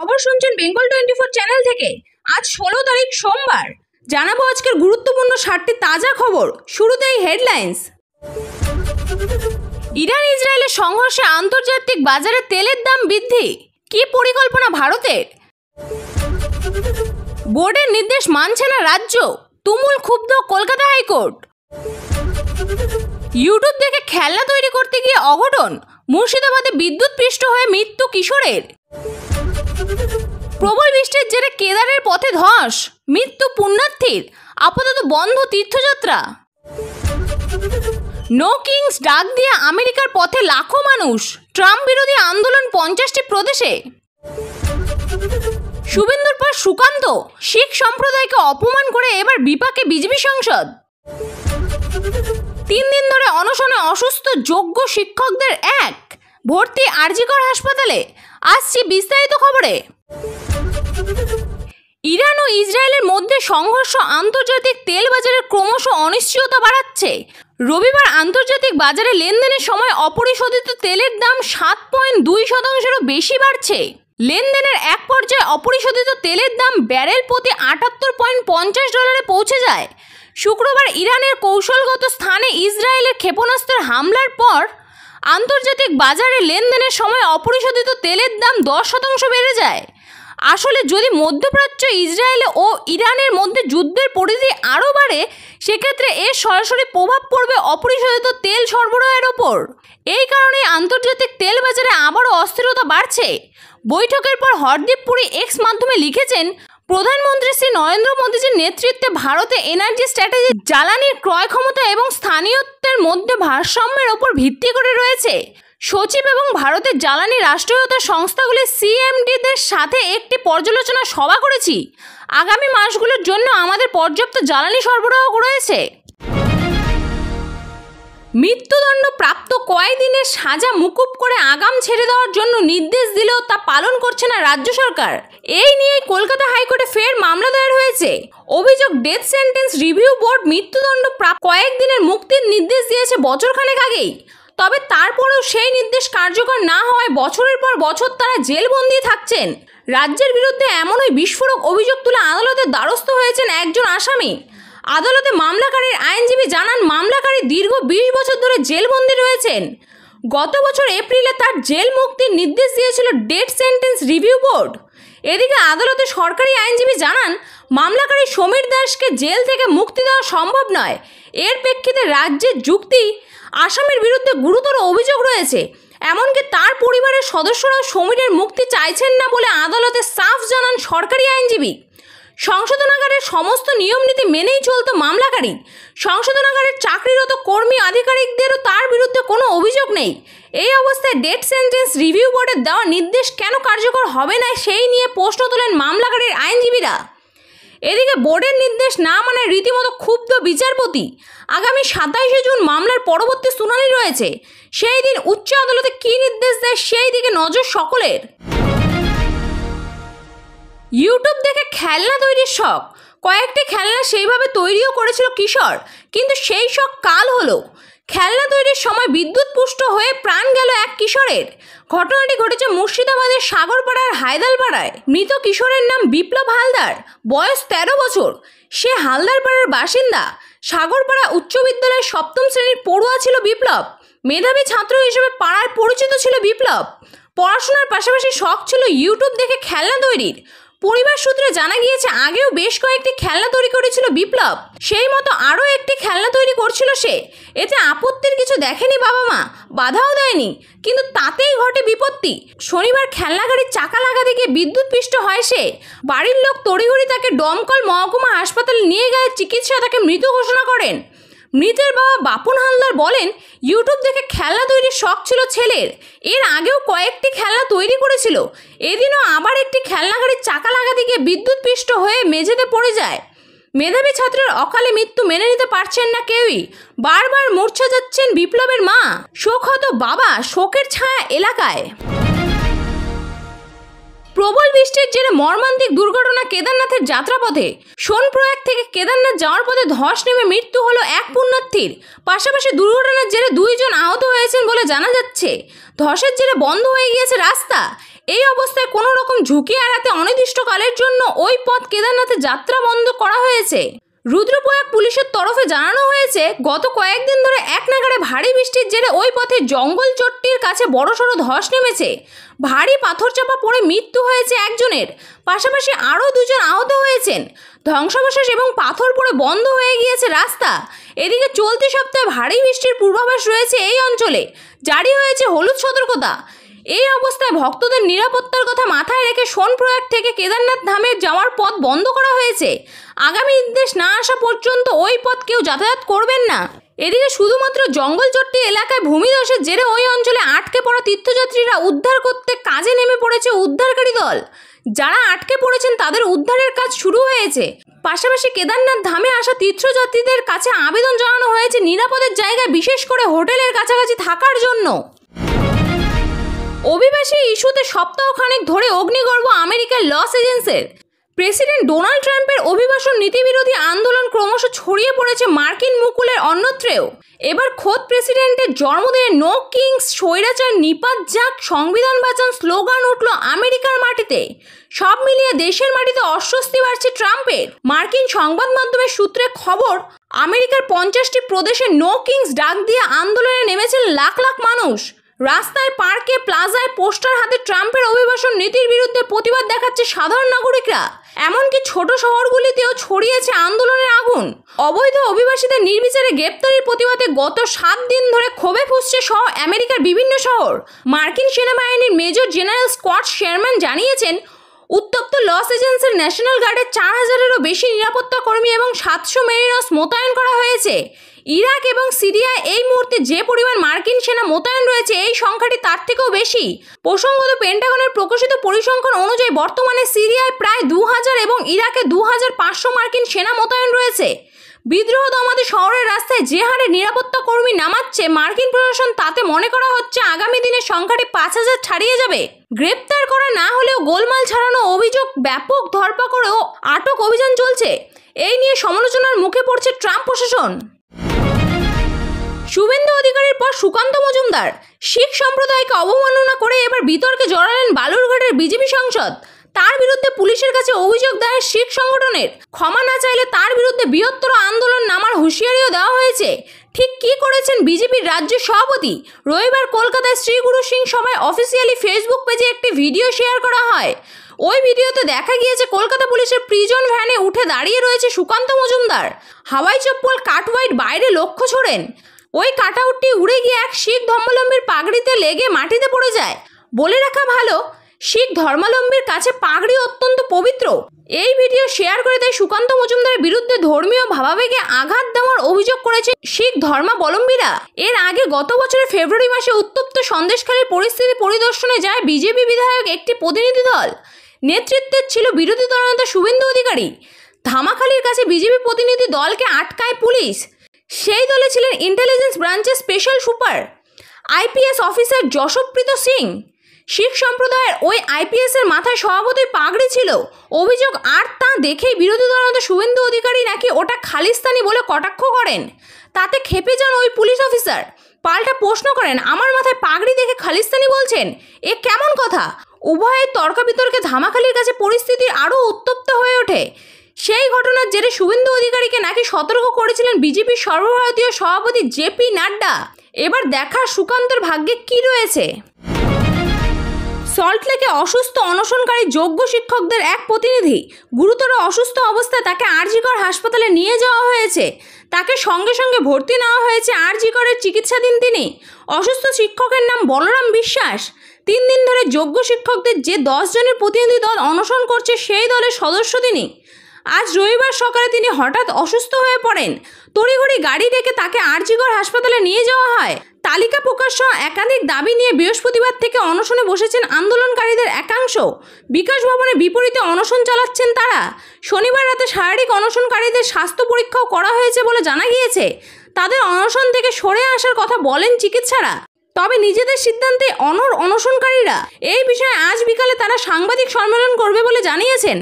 খবর শুনছেন বেঙ্গল 24 চ্যানেল থেকে। আজ 16 তারিখ সোমবার। জানাবো আজকের গুরুত্বপূর্ণ 7টি তাজা খবর। শুরুতেই হেডলাইন্স। ইরান ইসরায়েলের সংঘর্ষে আন্তর্জাতিক বাজারে তেলের দাম বৃদ্ধি, কি পরিকল্পনা ভারতের? বোর্ডের নির্দেশ মানছে না রাজ্য, তুমুল ক্ষুব্ধ কলকাতা হাইকোর্ট। ইউটিউব দেখে খেলনা তৈরি করতে গিয়ে অঘটন, মুর্শিদাবাদে বিদ্যুৎপৃষ্ট হয়ে মৃত্যু কিশোরের। প্রবল বৃষ্টির জেরে কেদারের পথে ধস, মৃত্যু পুণ্যার্থীর, আপাতত বন্ধ তীর্থযাত্রা। নো কিংস ডাক দিয়ে আমেরিকার পথে লাখো মানুষ, ট্রাম্প বিরোধী আন্দোলন 50টি প্রদেশে। শুভেন্দুর পর সুকান্ত, শিখ সম্প্রদায়কে অপমান করে এবার বিপাকে বিজেপি সংসদ। 3 দিন ধরে অনশনে অসুস্থ যোগ্য শিক্ষকদের ভর্তি আরজিকর হাসপাতালে। আসছি বিস্তারিত খবরে। ইরান ও ইসরায়েলের মধ্যে সংঘর্ষ আন্তর্জাতিক তেল বাজারে ক্রমশ অনিশ্চয়তা বাড়াচ্ছে। রবিবার আন্তর্জাতিক বাজারে লেনদেনের সময় অপরিশোধিত তেলের দাম 7.2%-এরও বেশি বাড়ছে। লেনদেনের এক পর্যায়ে অপরিশোধিত তেলের দাম ব্যারেল প্রতি $78.50 পৌঁছে যায়। শুক্রবার ইরানের কৌশলগত স্থানে ইসরায়েলের ক্ষেপণাস্ত্রের হামলার পর আন্তর্জাতিক বাজারে লেনদেনের সময় অপরিশোধিত তেলের দাম 10% বেড়ে যায়। আসলে যদি মধ্যপ্রাচ্য, ইসরায়েল ও ইরানের মধ্যে যুদ্ধের পরিধি আরও বাড়ে, সেক্ষেত্রে এর সরাসরি প্রভাব পড়বে অপরিশোধিত তেল সরবরাহের ওপর। এই কারণেই আন্তর্জাতিক তেল বাজারে আবারও অস্থিরতা বাড়ছে। বৈঠকের পর হরদীপ পুরী এক্স মাধ্যমে লিখেছেন, প্রধানমন্ত্রী শ্রী নরেন্দ্র মোদীজির নেতৃত্বে ভারতে এনার্জি স্ট্র্যাটেজি জ্বালানির ক্রয় ক্ষমতা এবং স্থানীয়ত্বের মধ্যে ভারসাম্যের ওপর ভিত্তি করে রয়েছে। সচিব এবং ভারতের জ্বালানি রাষ্ট্রায়ত্ত সংস্থাগুলির সিএমডিদের সাথে একটি পর্যালোচনা সভা করেছি। আগামী মাসগুলোর জন্য আমাদের পর্যাপ্ত জ্বালানি সরবরাহ রয়েছে। মৃত্যুদণ্ড প্রাপ্ত কয়েকদিনের সাজা মুকুব করে আগাম ছেড়ে দেওয়ার জন্য নির্দেশ দিলেও তা পালন করছে না রাজ্য সরকার। এই নিয়ে কলকাতা হাইকোর্টে ফের মামলা দায়ের হয়েছে। অভিযোগ, ডেথ সেন্টেন্স রিভিউ বোর্ড মৃত্যুদণ্ড প্রাপ্ত কয়েকদিনের মুক্তির নির্দেশ দিয়েছে বছরখানেক আগেই। তবে তারপরেও সেই নির্দেশ কার্যকর না হওয়ায় বছরের পর বছর তারা জেলবন্দি থাকছেন। রাজ্যের বিরুদ্ধে এমনই বিস্ফোরক অভিযোগ তুলে আদালতের দ্বারস্থ হয়েছেন একজন আসামি। আদালতে মামলাকারীর আইনজীবী জানান, মামলাকারী দীর্ঘ 20 বছর ধরে জেলবন্দি রয়েছেন। গত বছর এপ্রিলে তার জেল মুক্তির নির্দেশ দিয়েছিল ডেথ সেন্টেন্স রিভিউ বোর্ড। এদিকে আদালতে সরকারি আইনজীবী জানান, মামলাকারী সমীর দাসকে জেল থেকে মুক্তি দেওয়া সম্ভব নয়। এর প্রেক্ষিতে রাজ্যের যুক্তি, আসামির বিরুদ্ধে গুরুতর অভিযোগ রয়েছে। এমনকি তার পরিবারের সদস্যরাও সমীরের মুক্তি চাইছেন না বলে আদালতে সাফ জানান সরকারি আইনজীবী। সংশোধনাগারের সমস্ত নিয়মনীতি মেনেই চলত মামলাকারী। সংশোধনাগারের চাকরিরত কর্মী আধিকারিকদেরও তার বিরুদ্ধে কোনো অভিযোগ নেই। এই অবস্থায় ডেথ সেন্টেন্স রিভিউ বোর্ডের দেওয়া নির্দেশ কেন কার্যকর হবে না, সেই নিয়ে প্রশ্ন তোলেন মামলাকারীর আইনজীবীরা। এদিকে বোর্ডের নির্দেশ না মানে রীতিমতো ক্ষুব্ধ বিচারপতি। আগামী 27শে জুন মামলার পরবর্তী শুনানি রয়েছে। সেই দিন উচ্চ আদালতে কী নির্দেশ দেয়, সেই দিকে নজর সকলের। ইউটিউব দেখে খেলনা তৈরির শখ, কয়েকটি খেলনা সেইভাবে তৈরিও করেছিল কিশোর, কিন্তু সেই শখ কাল হলো। খেলনা তৈরির সময় বিদ্যুৎপুষ্ট হয়ে প্রাণ গেল এক কিশোরের। ঘটনাটি ঘটেছে মুর্শিদাবাদের সাগরপাড়ার হায়দালপাড়ায়। মৃত কিশোরের নাম বিপ্লব হালদার, বয়স 13 বছর। সে হালদারপাড়ার বাসিন্দা। সাগরপাড়া উচ্চ বিদ্যালয়ের 7ম শ্রেণীর পড়ুয়া ছিল বিপ্লব। মেধাবী ছাত্র হিসেবে পাড়ায় পরিচিত ছিল বিপ্লব। পড়াশোনার পাশাপাশি শখ ছিল ইউটিউব দেখে খেলনা তৈরির। পরিবার সূত্রে জানা গিয়েছে, আগেও বেশ কয়েকটি খেলনা তৈরি করেছিল বিপ্লব। সেই মতো আরও একটি খেলনা তৈরি করছিল সে। এতে আপত্তির কিছু দেখেনি বাবা মা, বাধাও দেয়নি, কিন্তু তাতেই ঘটে বিপত্তি। শনিবার খেলনা গাড়ির চাকা লাগাতে গিয়ে বিদ্যুৎপৃষ্ট হয় সে। বাড়ির লোক তড়িঘড়ি তাকে দমকল মহকুমা হাসপাতালে নিয়ে গেলে চিকিৎসা তাকে মৃত ঘোষণা করেন। মৃতের বাবা বাপন হালদার বলেন, ইউটিউব দেখে খেলনা তৈরির শখ ছিল ছেলের। এর আগেও কয়েকটি খেলনা তৈরি করেছিল। এদিনও আবার একটি খেলনা গাড়ির চাকা লাগাতে গিয়ে বিদ্যুৎপৃষ্ট হয়ে মেঝেতে পড়ে যায়। মেধাবী ছাত্রের অকালে মৃত্যু মেনে নিতে পারছেন না কেউই। বারবার মূর্ছা যাচ্ছেন বিপ্লবের মা। শোকহত বাবা, শোকের ছায়া এলাকায়। প্রবল বৃষ্টির জেরে মর্মান্তিক দুর্ঘটনা কেদারনাথের যাত্রাপথে। সোনপ্রয়াগ থেকে কেদারনাথ যাওয়ার পথে ধস নেমে মৃত্যু হলো এক পুণ্যার্থীর। পাশাপাশি দুর্ঘটনার জেরে 2 জন আহত হয়েছেন বলে জানা যাচ্ছে। ধসের জেরে বন্ধ হয়ে গিয়েছে রাস্তা। এই অবস্থায় কোনো রকম ঝুঁকি এড়াতে অনির্দিষ্টকালের জন্য ওই পথ কেদারনাথে যাত্রা বন্ধ করা হয়েছে। রুদ্রপ্রয়াগ পুলিশের তরফে জানানো হয়েছে, গত কয়েকদিন ধরে এক নাগাড়ে ভারী বৃষ্টির জেরে ওই পথে জঙ্গল চট্টির কাছে বড়সড় ধস নেমেছে। ভারী পাথর চাপা পড়ে মৃত্যু হয়েছে একজনের, পাশাপাশি আরও দুজন আহত হয়েছেন। ধ্বংসাবশেষ এবং পাথর পড়ে বন্ধ হয়ে গিয়েছে রাস্তা। এদিকে চলতি সপ্তাহে ভারী বৃষ্টির পূর্বাভাস রয়েছে এই অঞ্চলে, জারি হয়েছে হলুদ সতর্কতা। এই অবস্থায় ভক্তদের নিরাপত্তার কথা মাথায় রেখে সোনপ্রয়াগ থেকে কেদারনাথ ধামে যাওয়ার পথ বন্ধ করা হয়েছে। আগামী নির্দেশ না আসা পর্যন্ত ওই পথ কেউ যাতায়াত করবেন না। এদিকে শুধুমাত্র জঙ্গলচট্টি এলাকায় ভূমিধসের জেরে ওই অঞ্চলে আটকে পড়া তীর্থযাত্রীরা উদ্ধার করতে কাজে নেমে পড়েছে উদ্ধারকারী দল। যারা আটকে পড়েছেন তাদের উদ্ধারের কাজ শুরু হয়েছে। পাশাপাশি কেদারনাথ ধামে আসা তীর্থযাত্রীদের কাছে আবেদন জানানো হয়েছে নিরাপদের জায়গায়, বিশেষ করে হোটেলের কাছাকাছি থাকার জন্য। অভিবাসী ইস্যুতে সপ্তাহখানেক ধরে অগ্নিগর্ভ আমেরিকার লস এঞ্জেলসের। প্রেসিডেন্ট ডোনাল্ড ট্রাম্পের অভিবাসন নীতিবিরোধী আন্দোলন ক্রমশ ছড়িয়ে পড়েছে মার্কিন মুকুলের অন্যত্রেও। এবার খোদ প্রেসিডেন্টের জন্মদিনে নো কিংস, স্বৈরাচার নিপাত যাক, সংবিধান বাঁচান স্লোগান উঠল আমেরিকার মাটিতে। সব মিলিয়ে দেশের মাটিতে অস্বস্তি বাড়ছে ট্রাম্পের। মার্কিন সংবাদ মাধ্যমের সূত্রে খবর, আমেরিকার 50টি প্রদেশে নো কিংস ডাক দিয়ে আন্দোলনে নেমেছেন লাখ লাখ মানুষ। রাস্তায়, পার্কে, প্লাজায় পোস্টার হাতে ট্রাম্পের অভিবাসন নীতির বিরুদ্ধে প্রতিবাদ দেখাচ্ছে সাধারণ নাগরিকরা। এমনকি ছোট শহরগুলিতেও ছড়িয়েছে আন্দোলনের আগুন। অবৈধ অভিবাসীদের নির্বিচারে গ্রেপ্তারির প্রতিবাদে গত 7 দিন ধরে ক্ষোভে ফুঁসছে সহ আমেরিকার বিভিন্ন শহর। মার্কিন সেনাবাহিনীর মেজর জেনারেল স্কট শেরম্যান জানিয়েছেন, উত্তপ্ত লস এঞ্জেলসের ন্যাশনাল গার্ডের 4000-এরও বেশি নিরাপত্তা কর্মী এবং 700 মেরিনস মোতায়েন করা হয়েছে। ইরাক এবং সিরিয়ায় এই মুহূর্তে যে পরিমাণ মার্কিন সেনা মোতায়েন রয়েছে, এই সংখ্যাটি তার থেকেও বেশি। প্রসঙ্গত, পেন্টাগনের প্রকাশিত পরিসংখ্যান অনুযায়ী বর্তমানে সিরিয়ায় প্রায় 2000 এবং ইরাকে 2500 মার্কিন সেনা মোতায়েন রয়েছে। বিদ্রোহ দমাতে শহরের রাস্তায় যে হারে নিরাপত্তা কর্মী নামাচ্ছে মার্কিন প্রশাসন, তাতে মনে করা হচ্ছে আগামী দিনে সংখ্যাটি 5000 ছাড়িয়ে যাবে। গ্রেপ্তার করা না হলেও গোলমাল ছাড়ানো অভিযোগ, ব্যাপক ধরপাকড় ও আটক অভিযান চলছে। এই নিয়ে সমালোচনার মুখে পড়ছে ট্রাম্প প্রশাসন। শুভেন্দু অধিকারীর পর সুকান্ত মজুমদার। শিখ সম্প্রদায়কে অবমাননা করে এবার বিতর্কে জড়ালেন বালুরঘাটের বিজেপি সাংসদ। তার বিরুদ্ধে পুলিশের কাছে অভিযোগ দায়ের শিখ সংগঠনের। ক্ষমা না চাইলে তার বিরুদ্ধে বৃহত্তর আন্দোলন নামার হুঁশিয়ারিও দেওয়া হয়েছে। ঠিক কী করেছেন বিজেপির রাজ্য সভাপতি? রবিবার কলকাতায় শ্রী গুরু সিং সভায় অফিসিয়ালি ফেসবুক পেজে একটি ভিডিও শেয়ার করা হয়। ওই ভিডিওতে দেখা গিয়েছে কলকাতা পুলিশের প্রিজন ভ্যানে উঠে দাঁড়িয়ে রয়েছে সুকান্ত মজুমদার। হাওয়াই চপ্পল, কাটওয়াইট বাইরে লক্ষ্য ছোড়েন। ওই কাটআউটটি উড়ে গিয়ে এক শিখ ধর্মাবলম্বীর পাগড়িতে লেগে মাটিতে পড়ে যায়। বলে রাখা ভালো, শিখ ধর্মাবলম্বীর কাছে পাগড়ি অত্যন্ত পবিত্র। এই ভিডিও শেয়ার করে তাই সুকান্ত মজুমদারের বিরুদ্ধে ধর্মীয় ভাবাবেগে আঘাত দেওয়ার অভিযোগ করেছে শিখ ধর্মাবলম্বীরা। এর আগে গত বছরের ফেব্রুয়ারি মাসে উত্তপ্ত সন্দেশখালীর পরিস্থিতি পরিদর্শনে যায় বিজেপি বিধায়ক একটি প্রতিনিধি দল। নেতৃত্বে ছিল বিরোধী দলনেতা শুভেন্দু অধিকারী। ধামাখালির কাছে বিজেপি প্রতিনিধি দলকে আটকায় পুলিশ। সেই দলে ছিলেন ইন্টেলিজেন্স ব্রাঞ্চের special super IPS officer Jaspreet Singh. Sikh সম্প্রদায়ের ওই আইপিএসের মাথায় স্বভাবতই পাগড়ি ছিল। অভিযোগ, আর তা দেখেই বিরোধী দলনেতা শুভেন্দু অধিকারী নাকি ওটা খালিস্তানি বলে কটাক্ষ করেন। তাতে ক্ষেপে যান ওই পুলিশ অফিসার। পাল্টা প্রশ্ন করেন, আমার মাথায় পাগড়ি দেখে খালিস্তানি বলছেন, এ কেমন কথা? উভয়ের তর্ক বিতর্কে ধামাখালির কাছে পরিস্থিতি আরও উত্তপ্ত হয়ে ওঠে। সেই ঘটনার জেরে শুভেন্দু অধিকারীকে নাকি সতর্ক করেছিলেন বিজেপির সর্বভারতীয় সভাপতি জেপি নাড্ডা। এবার দেখার সুকান্তের ভাগ্যে কি রয়েছে। সল্টলেকে অসুস্থ অনশনকারী যোগ্য শিক্ষকদের এক প্রতিনিধি। গুরুতর অসুস্থ অবস্থায় তাকে আরজিকর হাসপাতালে নিয়ে যাওয়া হয়েছে। তাকে সঙ্গে সঙ্গে ভর্তি নেওয়া হয়েছে আরজিকরের চিকিৎসাধীন তিনি। অসুস্থ শিক্ষকের নাম বলরাম বিশ্বাস। 3 দিন ধরে যোগ্য শিক্ষকদের যে 10 জনের প্রতিনিধি দল অনশন করছে, সেই দলের সদস্য তিনি। আজ রবিবার সকালে তিনি হঠাৎ অসুস্থ হয়ে পড়েন। তড়িঘড়ি গাড়ি ডেকে তাকে আরজিকর হাসপাতালে নিয়ে যাওয়া হয়। তালিকা প্রকাশ সহ একাধিক দাবি নিয়ে বৃহস্পতিবার থেকে অনশনে বসেছেন আন্দোলনকারীদের একাংশ। বিকাশ ভবনের বিপরীতে অনশন চালাচ্ছেন তারা। শনিবার রাতে শারীরিক অনশনকারীদের স্বাস্থ্য পরীক্ষাও করা হয়েছে বলে জানা গিয়েছে। তাদের অনশন থেকে সরে আসার কথা বলেন চিকিৎসারা। তবে নিজেদের সিদ্ধান্তে অনশনকারীরা। এই বিষয়ে আজ বিকালে তারা সাংবাদিক সম্মেলন করবে বলে জানিয়েছেন।